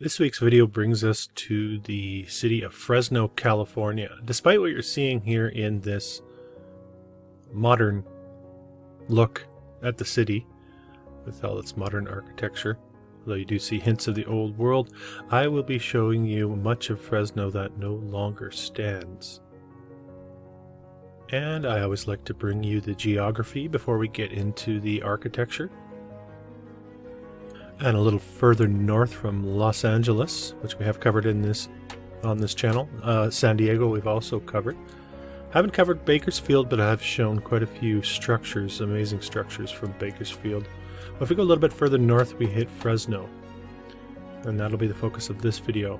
This week's video brings us to the city of Fresno, California. Despite what you're seeing here in this modern look at the city, with all its modern architecture, although you do see hints of the old world, I will be showing you much of Fresno that no longer stands. And I always like to bring you the geography before we get into the architecture. And a little further north from Los Angeles, which we have covered on this channel, San Diego we've also covered. Haven't covered Bakersfield, but I have shown quite a few structures, amazing structures from Bakersfield. But if we go a little bit further north, we hit Fresno, and that'll be the focus of this video.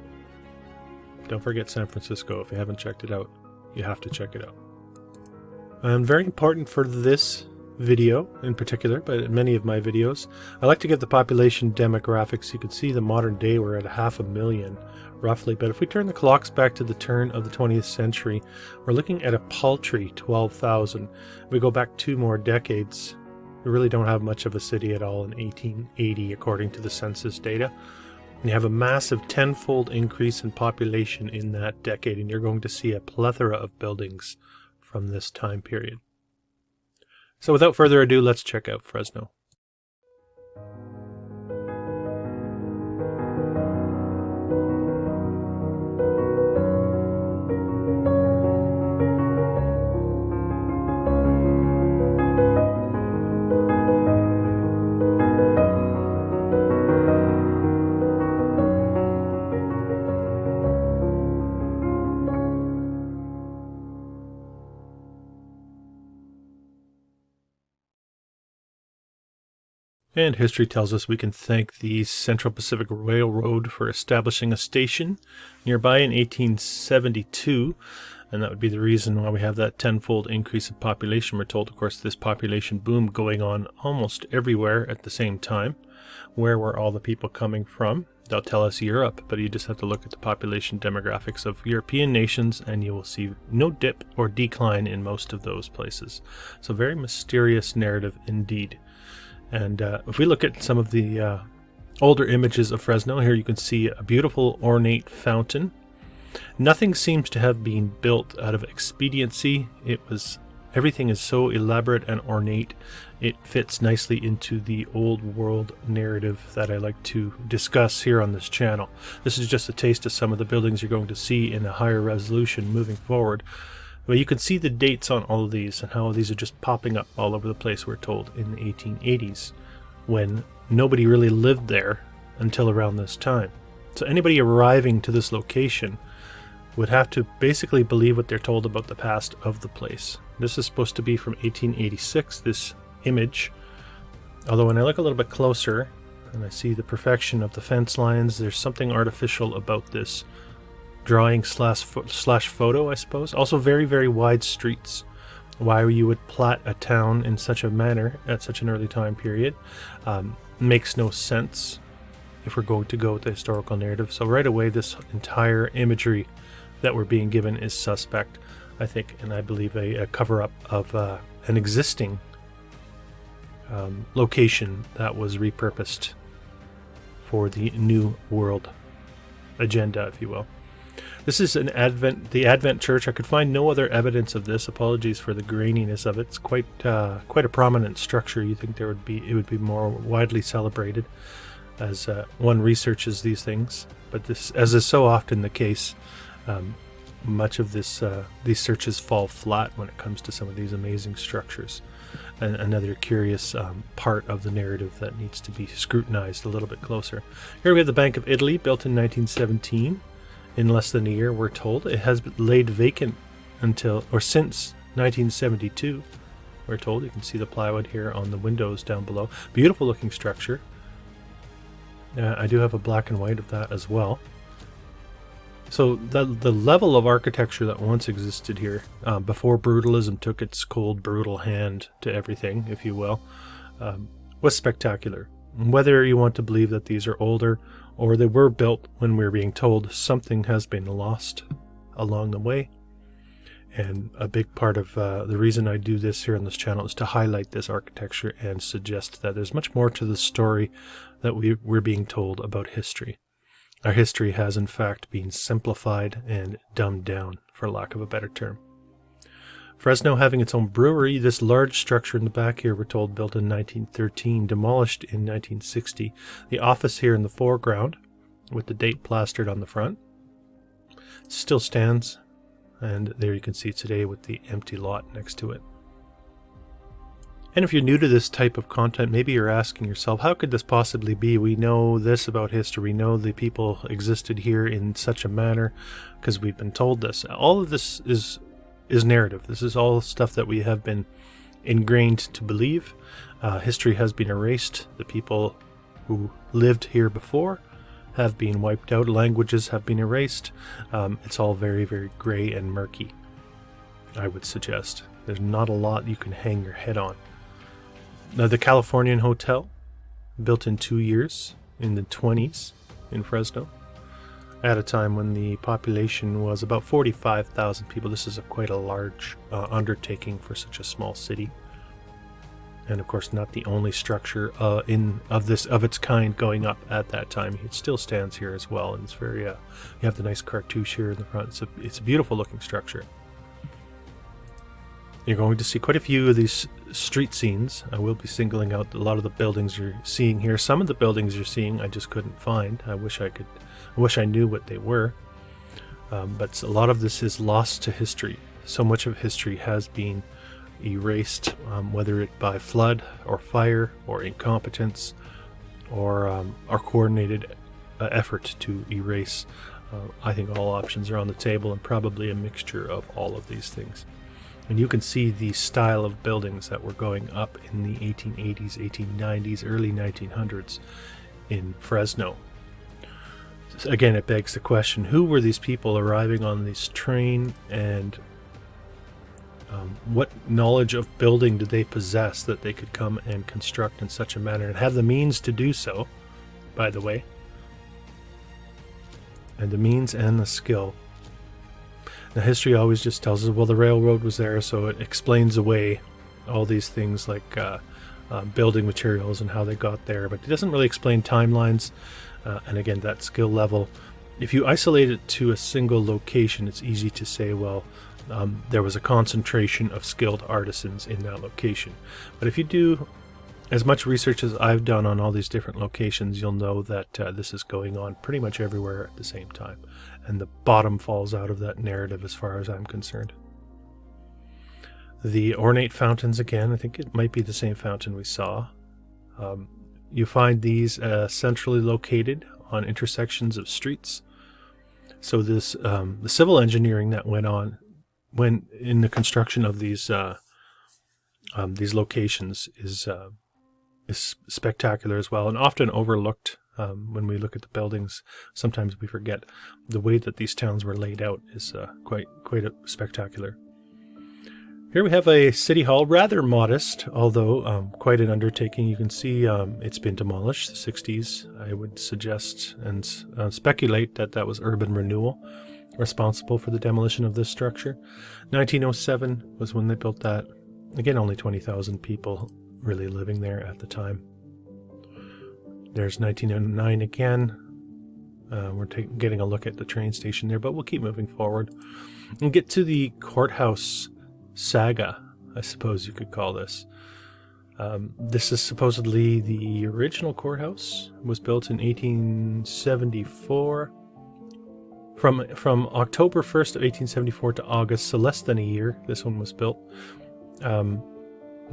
Don't forget San Francisco. If you haven't checked it out, you have to check it out. And very important for this video in particular, but in many of my videos, I like to give the population demographics. You can see the modern day we're at 500,000 roughly, but if we turn the clocks back to the turn of the 20th century, we're looking at a paltry 12,000. If we go back 2 more decades, we really don't have much of a city at all in 1880 according to the census data. And you have a massive 10-fold increase in population in that decade, and you're going to see a plethora of buildings from this time period. So without further ado, let's check out Fresno. And history tells us we can thank the Central Pacific Railroad for establishing a station nearby in 1872, and that would be the reason why we have that 10-fold increase in population. We're told, of course, this population boom going on almost everywhere at the same time. Where were all the people coming from? They'll tell us Europe, but you just have to look at the population demographics of European nations and you will see no dip or decline in most of those places. So very mysterious narrative indeed. And if we look at some of the older images of Fresno, here you can see a beautiful ornate fountain. Nothing seems to have been built out of expediency. Everything is so elaborate and ornate. It fits nicely into the old world narrative that I like to discuss here on this channel. This is just a taste of some of the buildings you're going to see in a higher resolution moving forward. But you can see the dates on all of these and how these are just popping up all over the place, we're told, in the 1880s, when nobody really lived there until around this time. So anybody arriving to this location would have to basically believe what they're told about the past of the place. This is supposed to be from 1886, this image. Although when I look a little bit closer and I see the perfection of the fence lines, there's something artificial about this drawing slash photo, I suppose. Also very, very wide streets. Why you would plat a town in such a manner at such an early time period makes no sense if we're going to go with the historical narrative. So right away, this entire imagery that we're being given is suspect, I think, and I believe a cover-up of an existing location that was repurposed for the New World agenda, if you will. This is the Advent Church. I could find no other evidence of this. Apologies for the graininess of it. It's quite a prominent structure. You think it would be more widely celebrated as one researches these things. But this, as is so often the case, much of these searches fall flat when it comes to some of these amazing structures. And another curious part of the narrative that needs to be scrutinized a little bit closer. Here we have the Bank of Italy, built in 1917. In less than a year, we're told. It has laid vacant since 1972, we're told. You can see the plywood here on the windows down below. Beautiful looking structure. I do have a black and white of that as well. So the level of architecture that once existed here, before brutalism took its cold, brutal hand to everything, if you will, was spectacular. Whether you want to believe that these are older or they were built when we're being told, something has been lost along the way. And a big part of the reason I do this here on this channel is to highlight this architecture and suggest that there's much more to the story that we're being told about history. Our history has in fact been simplified and dumbed down, for lack of a better term. Fresno having its own brewery, this large structure in the back here, we're told, built in 1913, demolished in 1960. The office here in the foreground, with the date plastered on the front, still stands, and there you can see today with the empty lot next to it. And if you're new to this type of content, maybe you're asking yourself, how could this possibly be? We know this about history. We know the people existed here in such a manner because we've been told this. All of this is narrative. This is all stuff that we have been ingrained to believe. History has been erased. The people who lived here before have been wiped out. Languages have been erased. It's all very, very gray and murky, I would suggest. There's not a lot you can hang your head on. Now, the Californian Hotel, built in 2 years, in the 20s, in Fresno, at a time when the population was about 45,000 people. This is quite a large undertaking for such a small city. And of course, not the only structure of its kind going up at that time. It still stands here as well, and it's very. You have the nice cartouche here in the front. It's a beautiful looking structure. You're going to see quite a few of these street scenes. I will be singling out a lot of the buildings you're seeing here. Some of the buildings you're seeing I just couldn't find. I wish I knew what they were. But a lot of this is lost to history. So much of history has been erased, whether it by flood or fire or incompetence or coordinated effort to erase. I think all options are on the table, and probably a mixture of all of these things. And you can see the style of buildings that were going up in the 1880s, 1890s, early 1900s in Fresno. Again, it begs the question, who were these people arriving on this train, and what knowledge of building did they possess that they could come and construct in such a manner and have the means to do so, by the way, and the means and the skill. Now, history always just tells us, well, the railroad was there, so it explains away all these things like building materials and how they got there, but it doesn't really explain timelines. And again, that skill level, if you isolate it to a single location, it's easy to say, well, there was a concentration of skilled artisans in that location. But if you do as much research as I've done on all these different locations, you'll know that this is going on pretty much everywhere at the same time. And the bottom falls out of that narrative as far as I'm concerned. The ornate fountains, again, I think it might be the same fountain we saw. You find these centrally located on intersections of streets. So this the civil engineering that went on when in the construction of these locations is spectacular as well, and often overlooked. When we look at the buildings, sometimes we forget the way that these towns were laid out is quite spectacular. Here we have a city hall, rather modest, although quite an undertaking. You can see it's been demolished, the 60s. I would suggest and speculate that that was urban renewal responsible for the demolition of this structure. 1907 was when they built that. Again, only 20,000 people really living there at the time. There's 1909 again. We're getting a look at the train station there, but we'll keep moving forward and get to the courthouse saga, I suppose you could call this. This is supposedly the original courthouse. It was built in 1874. From October 1st of 1874 to August, so less than a year, this one was built.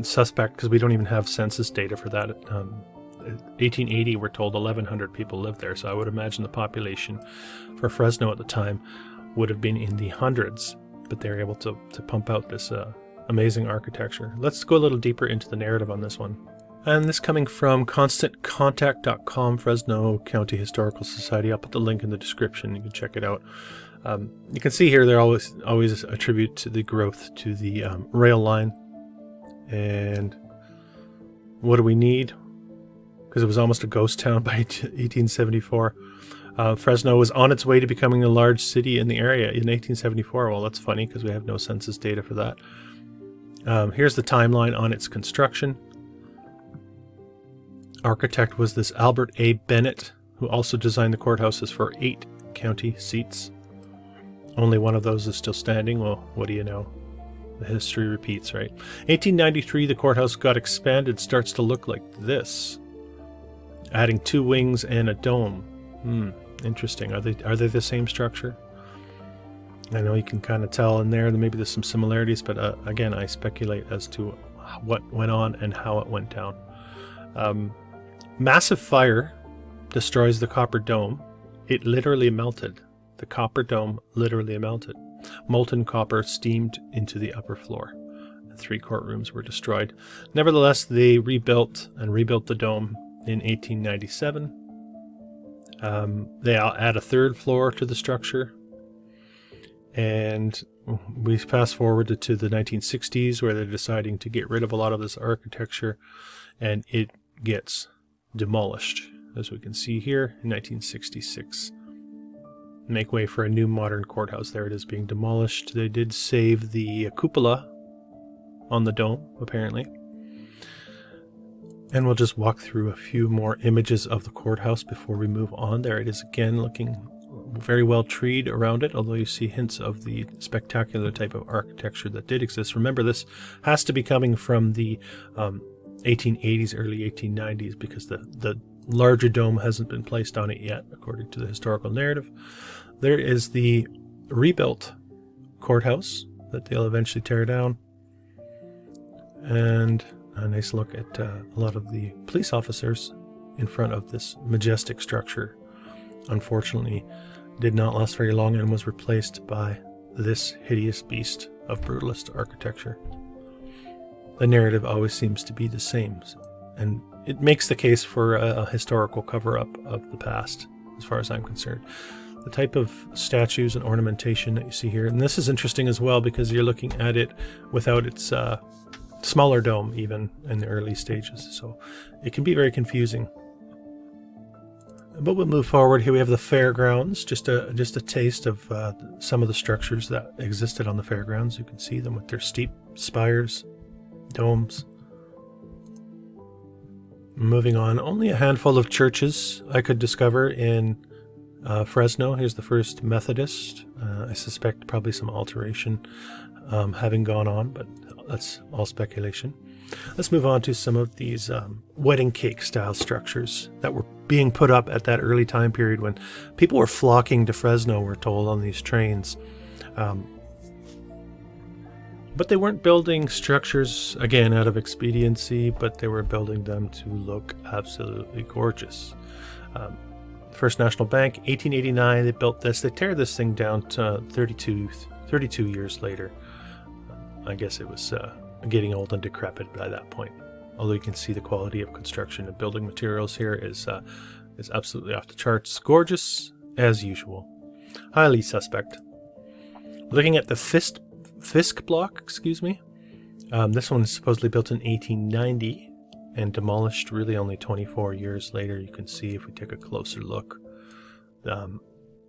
Suspect, because we don't even have census data for that. 1880, we're told 1,100 people lived there, so I would imagine the population for Fresno at the time would have been in the hundreds, but they're able to pump out this amazing architecture. Let's go a little deeper into the narrative on this one. And this coming from constantcontact.com, Fresno County Historical Society. I'll put the link in the description. You can check it out. You can see here they always attribute to the growth to the rail line. And what do we need? Because it was almost a ghost town by 1874. Fresno was on its way to becoming a large city in the area in 1874. Well, that's funny because we have no census data for that. Here's the timeline on its construction. Architect was this Albert A. Bennett. who also designed the courthouses for 8 county seats. Only one of those is still standing. Well, what do you know? The history repeats, right? 1893, the courthouse got expanded, starts to look like this, adding 2 wings and a dome. Interesting. Are they the same structure? I know you can kind of tell in there that maybe there's some similarities, but again, I speculate as to what went on and how it went down. Massive fire destroys the copper dome. It literally melted. The copper dome literally melted. Molten copper steamed into the upper floor. 3 courtrooms were destroyed. Nevertheless, they rebuilt the dome in 1897. They add a 3rd floor to the structure. And we fast forward to the 1960s, where they're deciding to get rid of a lot of this architecture, and it gets demolished, as we can see here, in 1966. Make way for a new modern courthouse. There it is being demolished. They did save the cupola on the dome, apparently. And we'll just walk through a few more images of the courthouse before we move on. There it is again, looking very well treed around it, although you see hints of the spectacular type of architecture that did exist. Remember, this has to be coming from the 1880s, early 1890s, because the larger dome hasn't been placed on it yet, according to the historical narrative. There is the rebuilt courthouse that they'll eventually tear down, and a nice look at a lot of the police officers in front of this majestic structure. Unfortunately, did not last very long and was replaced by this hideous beast of brutalist architecture. The narrative always seems to be the same, and it makes the case for a historical cover-up of the past, as far as I'm concerned. The type of statues and ornamentation that you see here, and this is interesting as well because you're looking at it without its smaller dome, even in the early stages, so it can be very confusing. But we'll move forward. Here we have the Fairgrounds, just a taste of some of the structures that existed on the Fairgrounds. You can see them with their steep spires, domes. Moving on, only a handful of churches I could discover in Fresno. Here's the First Methodist. I suspect probably some alteration having gone on, but that's all speculation. Let's move on to some of these wedding cake style structures that were being put up at that early time period when people were flocking to Fresno, we're told, on these trains. But they weren't building structures, again, out of expediency, but they were building them to look absolutely gorgeous. First National Bank, 1889, they built this. They tear this thing down to 32 years later. I guess it was getting old and decrepit by that point. Although you can see the quality of construction and building materials here is absolutely off the charts. Gorgeous, as usual. Highly suspect. Looking at the Fisk block, excuse me. This one is supposedly built in 1890 and demolished really only 24 years later. You can see if we take a closer look.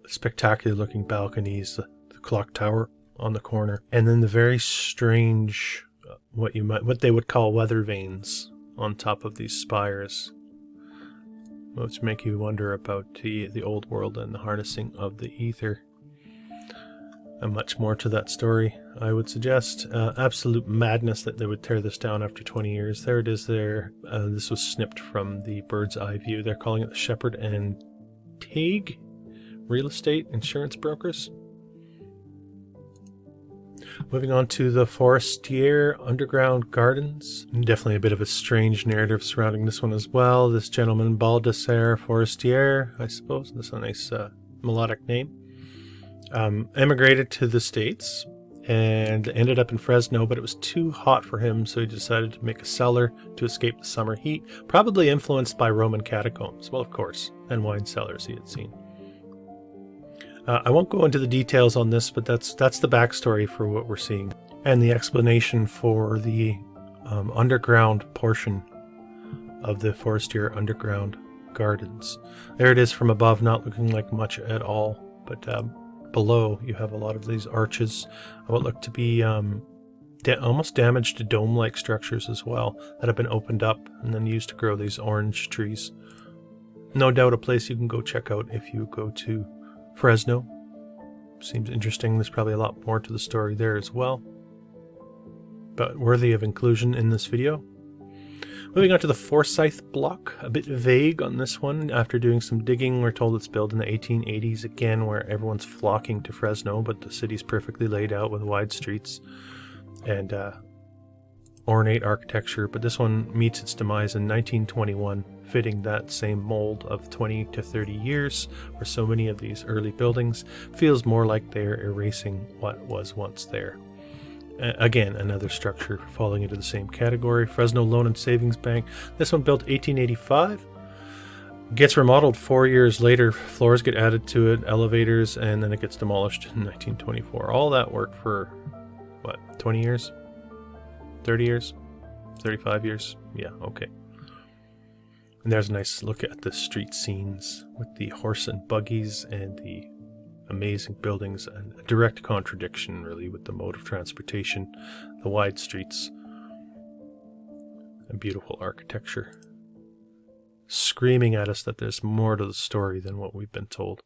Spectacular looking balconies, the clock tower on the corner, and then the very strange what they would call weather vanes on top of these spires, which make you wonder about the old world and the harnessing of the ether. And much more to that story, I would suggest. Absolute madness that they would tear this down after 20 years. There it is there. This was snipped from the bird's eye view. They're calling it the Shepherd and Teague Real Estate Insurance Brokers. Moving on to the Forestier Underground Gardens. Definitely a bit of a strange narrative surrounding this one as well. This gentleman, Baldassare Forestier, I suppose. That's a nice melodic name. Emigrated to the States and ended up in Fresno, but it was too hot for him, so he decided to make a cellar to escape the summer heat, probably influenced by Roman catacombs. Well, of course, and wine cellars he had seen. I won't go into the details on this, but that's the backstory for what we're seeing and the explanation for the underground portion of the Forestier Underground Gardens. There it is from above, not looking like much at all, but below you have a lot of these arches, what look to be almost damaged dome-like structures as well that have been opened up and then used to grow these orange trees. No doubt a place you can go check out if you go to Fresno. Seems interesting. There's probably a lot more to the story there as well, but worthy of inclusion in this video. Moving on to the Forsyth block, a bit vague on this one. After doing some digging, we're told it's built in the 1880s, again where everyone's flocking to Fresno, but the city's perfectly laid out with wide streets and ornate architecture. But this one meets its demise in 1921, fitting that same mold of 20 to 30 years, where so many of these early buildings feels more like they're erasing what was once there. Again, another structure falling into the same category. Fresno Loan and Savings Bank. This one built 1885. Gets remodeled 4 years later. Floors get added to it, elevators, and then it gets demolished in 1924. All that work for, what, 20 years? 30 years? 35 years? Yeah, okay. And there's a nice look at the street scenes with the horse and buggies and the amazing buildings, and a direct contradiction really with the mode of transportation, the wide streets, and beautiful architecture screaming at us that there's more to the story than what we've been told.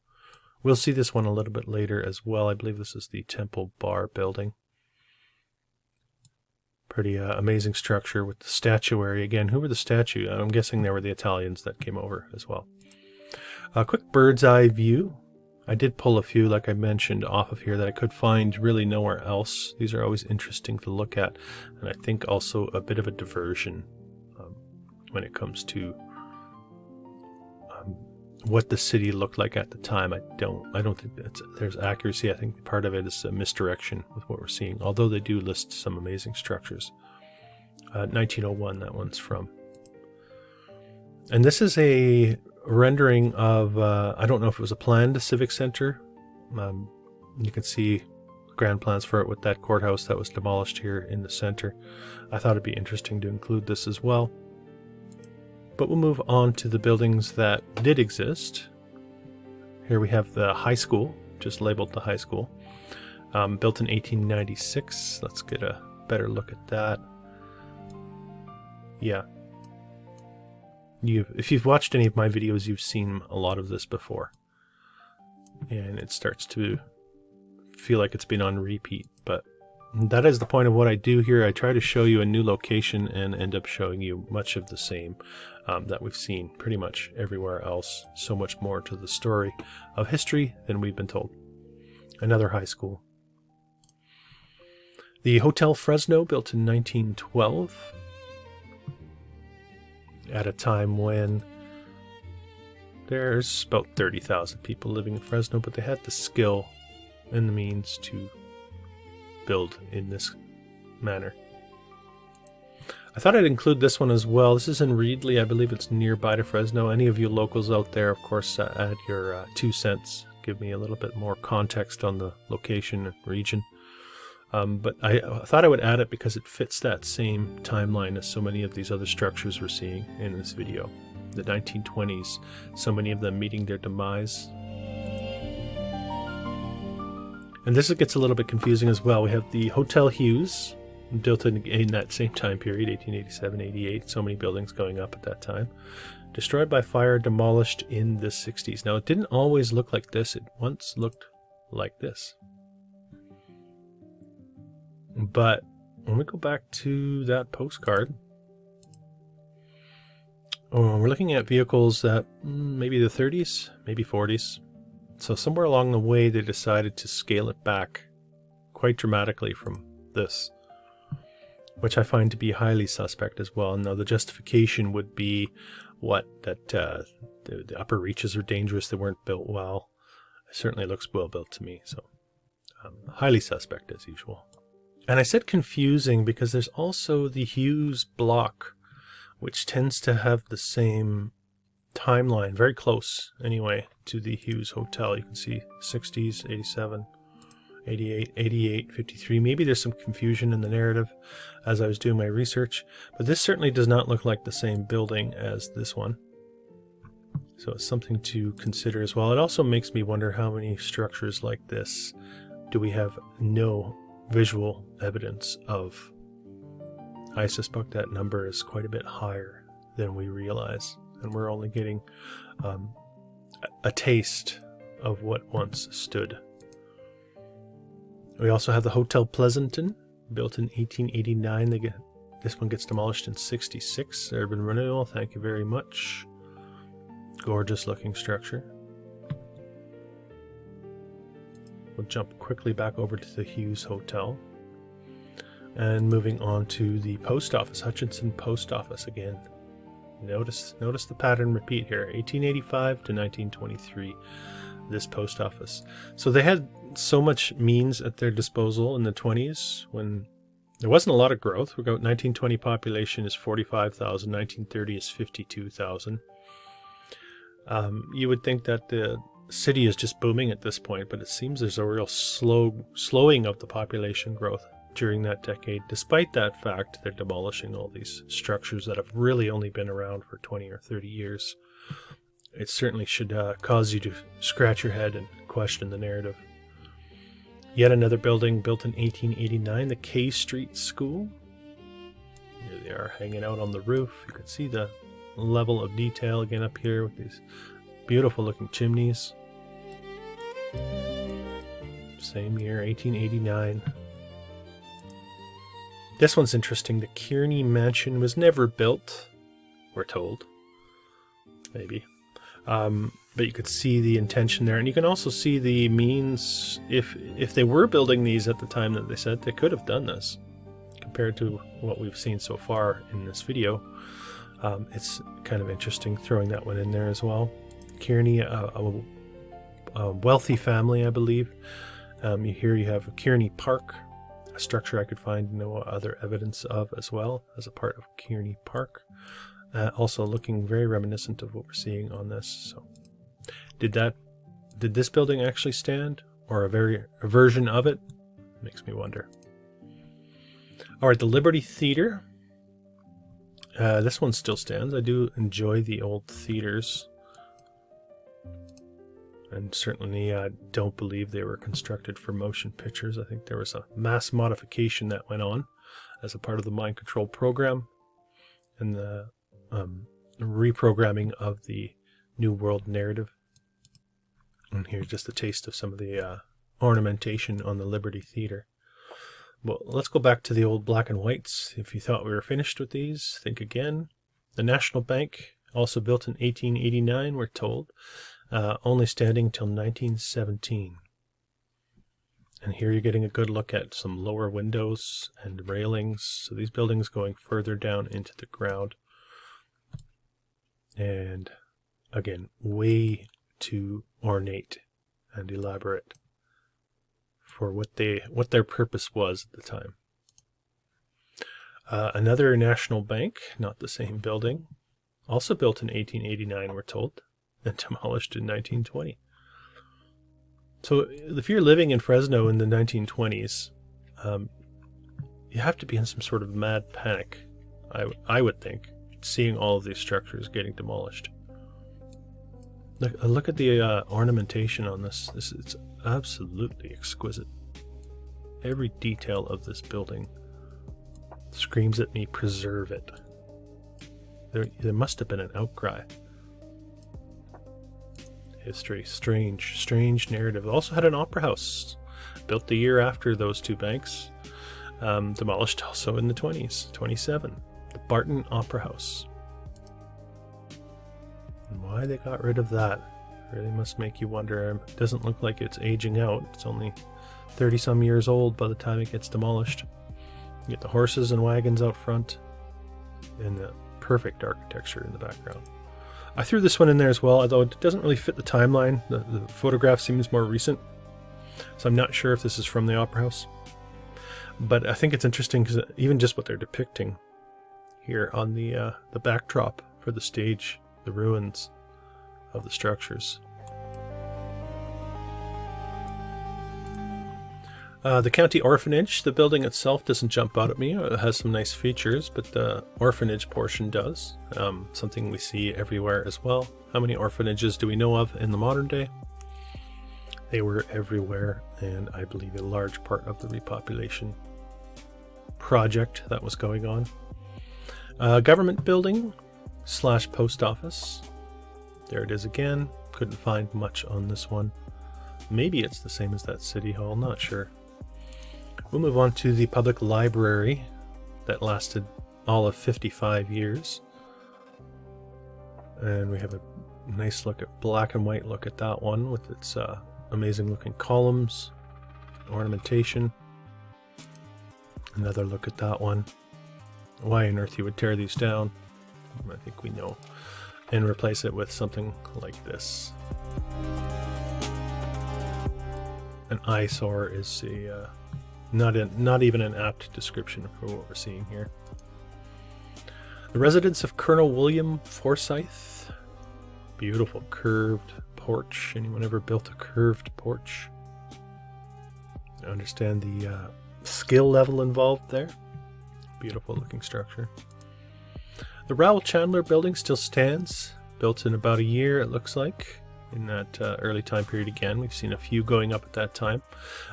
We'll see this one a little bit later as well. I believe this is the Temple Bar building. Pretty amazing structure with the statuary. Again, who were the statue? I'm guessing they were the Italians that came over as well. A quick bird's eye view. I did pull a few, like I mentioned, off of here that I could find really nowhere else. These are always interesting to look at, and I think also a bit of a diversion when it comes to what the city looked like at the time. I don't think there's accuracy. I think part of it is a misdirection with what we're seeing, although they do list some amazing structures. 1901, that one's from. And this is a rendering of, I don't know if it was a planned civic center. You can see grand plans for it with that courthouse that was demolished here in the center. I thought it'd be interesting to include this as well. But we'll move on to the buildings that did exist. Here we have the high school, just labeled the high school, built in 1896. Let's get a better look at that. Yeah. If you've watched any of my videos, you've seen a lot of this before. And it starts to feel like it's been on repeat, but that is the point of what I do here. I try to show you a new location and end up showing you much of the same that we've seen pretty much everywhere else. So much more to the story of history than we've been told. Another high school. The Hotel Fresno, built in 1912. At a time when there's about 30,000 people living in Fresno, but they had the skill and the means to build in this manner. I thought I'd include this one as well. This is in Reedley. I believe it's nearby to Fresno. Any of you locals out there, of course, add your 2 cents. Give me a little bit more context on the location and region. But I thought I would add it because it fits that same timeline as so many of these other structures we're seeing in this video. The 1920s, so many of them meeting their demise. And this gets a little bit confusing as well. We have the Hotel Hughes, built in that same time period, 1887-88. So many buildings going up at that time. Destroyed by fire, demolished in the 60s. Now, it didn't always look like this. It once looked like this. But when we go back to that postcard, we're looking at vehicles that maybe the 30s, maybe 40s. So somewhere along the way, they decided to scale it back quite dramatically from this, which I find to be highly suspect as well. Now, the justification would be that the upper reaches are dangerous. They weren't built well. It certainly looks well built to me. So highly suspect as usual. And I said confusing because there's also the Hughes block, which tends to have the same timeline, very close anyway, to the Hughes Hotel. You can see 60s, 87, 88, 88, 53. Maybe there's some confusion in the narrative as I was doing my research, but this certainly does not look like the same building as this one. So it's something to consider as well. It also makes me wonder how many structures like this do we have no visual evidence of. I suspect that number is quite a bit higher than we realize. and we're only getting a taste of what once stood. We also have the Hotel Pleasanton, built in 1889. This one gets demolished in 66. Urban renewal, thank you very much. Gorgeous looking structure. We'll jump quickly back over to the Hughes Hotel. And moving on to the post office, Hutchinson Post Office again. Notice the pattern repeat here, 1885 to 1923, this post office. So they had so much means at their disposal in the 20s when there wasn't a lot of growth. We got 1920 population is 45,000, 1930 is 52,000. You would think that the city is just booming at this point, but it seems there's a real slowing of the population growth during that decade. Despite that fact, they're demolishing all these structures that have really only been around for 20 or 30 years. It certainly should cause you to scratch your head and question the narrative. Yet another building built in 1889, the K Street School. Here they are hanging out on the roof. You can see the level of detail again up here with these beautiful looking chimneys. Same year, 1889. This one's interesting. The Kearney Mansion was never built, we're told. Maybe. But you could see the intention there. And you can also see the means. If they were building these at the time that they said, they could have done this. Compared to what we've seen so far in this video. It's kind of interesting throwing that one in there as well. Kearney, a wealthy family, I believe. Here you have Kearney Park, a structure I could find no other evidence of as well as a part of Kearney Park. Also looking very reminiscent of what we're seeing on this. So, did this building actually stand, or a version of it? Makes me wonder. All right, the Liberty Theater. This one still stands. I do enjoy the old theaters. And certainly don't believe they were constructed for motion pictures. I think there was a mass modification that went on as a part of the mind control program and the reprogramming of the New World narrative. And here's just a taste of some of the ornamentation on the Liberty Theater. Well, let's go back to the old black and whites. If you thought we were finished with these, think again. The National Bank, also built in 1889, we're told. Only standing till 1917. And here you're getting a good look at some lower windows and railings. So these buildings going further down into the ground. And again, way too ornate and elaborate for what their purpose was at the time. Another National Bank, not the same building, also built in 1889, we're told. And demolished in 1920. So if you're living in Fresno in the 1920s, you have to be in some sort of mad panic, I would think, seeing all of these structures getting demolished. Look at the ornamentation on this. It's absolutely exquisite. Every detail of this building screams at me, preserve it. There must have been an outcry. History, strange narrative. Also had an opera house, built the year after those two banks, demolished also in the 20s, 27. The Barton Opera House. And why they got rid of that really must make you wonder. It doesn't look like it's aging out. It's only 30 some years old by the time it gets demolished. You get the horses and wagons out front and the perfect architecture in the background. I threw this one in there as well, although it doesn't really fit the timeline. The photograph seems more recent, so I'm not sure if this is from the Opera House. But I think it's interesting because even just what they're depicting here on the backdrop for the stage, the ruins of the structures. The county orphanage, the building itself doesn't jump out at me. It has some nice features, but the orphanage portion does. Something we see everywhere as well. How many orphanages do we know of in the modern day? They were everywhere, and I believe a large part of the repopulation project that was going on. Government building, / post office. There it is again. Couldn't find much on this one. Maybe it's the same as that city hall, not sure. We'll move on to the public library that lasted all of 55 years. And we have a nice look at black and white look at that one with its amazing looking columns, ornamentation. Another look at that one. Why on earth you would tear these down, I think we know, and replace it with something like this. An eyesore is a not even an apt description for what we're seeing here. The residence of Colonel William Forsyth. Beautiful curved porch. Anyone ever built a curved porch? I understand the skill level involved there. Beautiful looking structure. The Raoul Chandler building still stands. Built in about a year, it looks like. In that early time period again. We've seen a few going up at that time.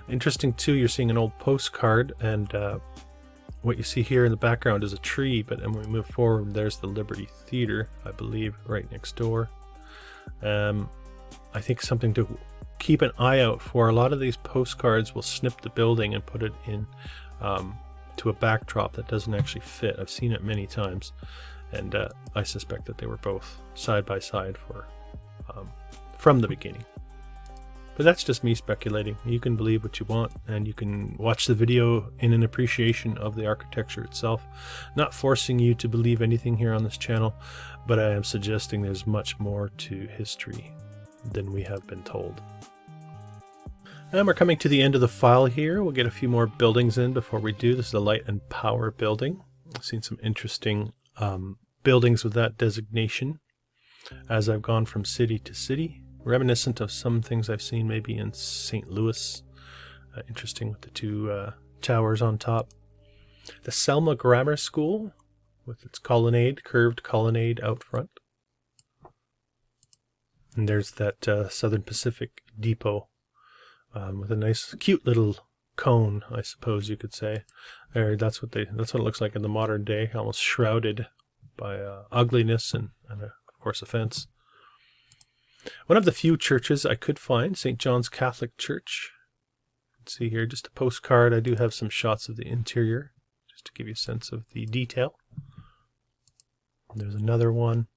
Interesting too, you're seeing an old postcard, and what you see here in the background is a tree, but when we move forward, there's the Liberty Theater, I believe, right next door. I think something to keep an eye out for. A lot of these postcards will snip the building and put it in to a backdrop that doesn't actually fit. I've seen it many times, and I suspect that they were both side by side from the beginning. But that's just me speculating. You can believe what you want, and you can watch the video in an appreciation of the architecture itself. Not forcing you to believe anything here on this channel, but I am suggesting there's much more to history than we have been told. And we're coming to the end of the file here. We'll get a few more buildings in before we do. This is the Light and Power building. I've seen some interesting buildings with that designation as I've gone from city to city. Reminiscent of some things I've seen maybe in St. Louis. Interesting with the two towers on top. The Selma Grammar School with its colonnade, curved colonnade out front. And there's that Southern Pacific Depot with a nice, cute little cone, I suppose you could say. That's what it looks like in the modern day, almost shrouded by ugliness and of course a fence. One of the few churches I could find, St. John's Catholic Church. Let's see here, just a postcard. I do have some shots of the interior, just to give you a sense of the detail. There's another one.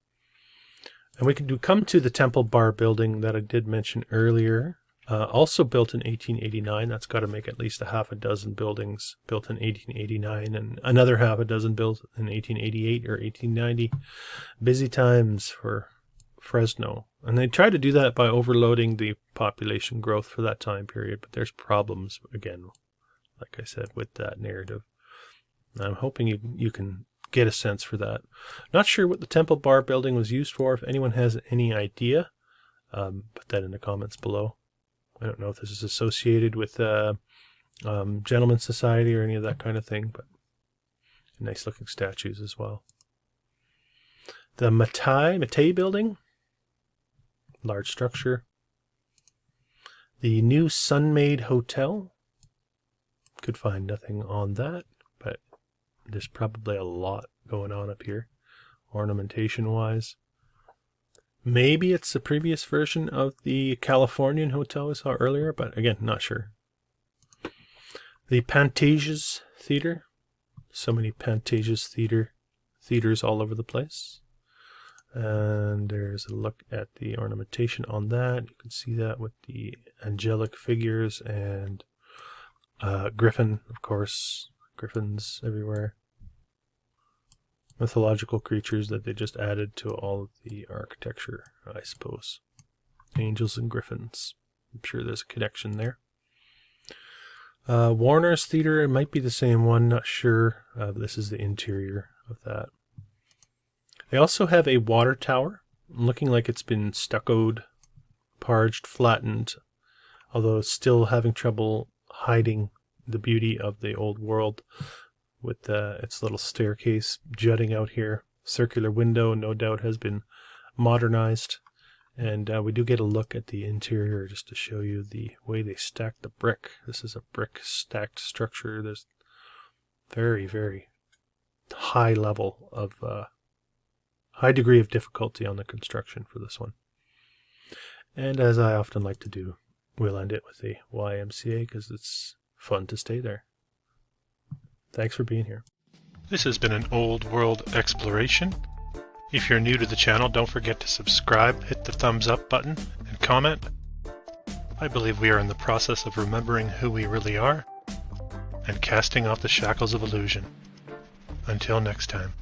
And we can come to the Temple Bar building that I did mention earlier. Also built in 1889. That's got to make at least a half a dozen buildings built in 1889, and another half a dozen built in 1888 or 1890. Busy times for Fresno. And they try to do that by overloading the population growth for that time period, but there's problems, again, like I said, with that narrative. I'm hoping you can get a sense for that. Not sure what the Temple Bar building was used for. If anyone has any idea, put that in the comments below. I don't know if this is associated with Gentleman's Society or any of that kind of thing, but nice looking statues as well. The Mattei building, large structure. The new Sunmaid Hotel, could find nothing on that, but there's probably a lot going on up here, ornamentation wise. Maybe it's a previous version of the Californian hotel we saw earlier, but again, not sure. The Pantages Theater. So many Pantages theaters all over the place. And there's a look at the ornamentation on that. You can see that with the angelic figures and griffin, of course. Griffins everywhere. Mythological creatures that they just added to all of the architecture, I suppose. Angels and griffins. I'm sure there's a connection there. Warner's Theater, it might be the same one, not sure. But this is the interior of that. They also have a water tower, looking like it's been stuccoed, parged, flattened, although it's still having trouble hiding the beauty of the old world with its little staircase jutting out here. Circular window, no doubt, has been modernized. And we do get a look at the interior just to show you the way they stack the brick. This is a brick stacked structure. There's very, very high level of high degree of difficulty on the construction for this one. And as I often like to do, we'll end it with a YMCA because it's fun to stay there. Thanks for being here. This has been an old world exploration. If you're new to the channel, don't forget to subscribe, hit the thumbs up button, and comment. I believe we are in the process of remembering who we really are and casting off the shackles of illusion. Until next time.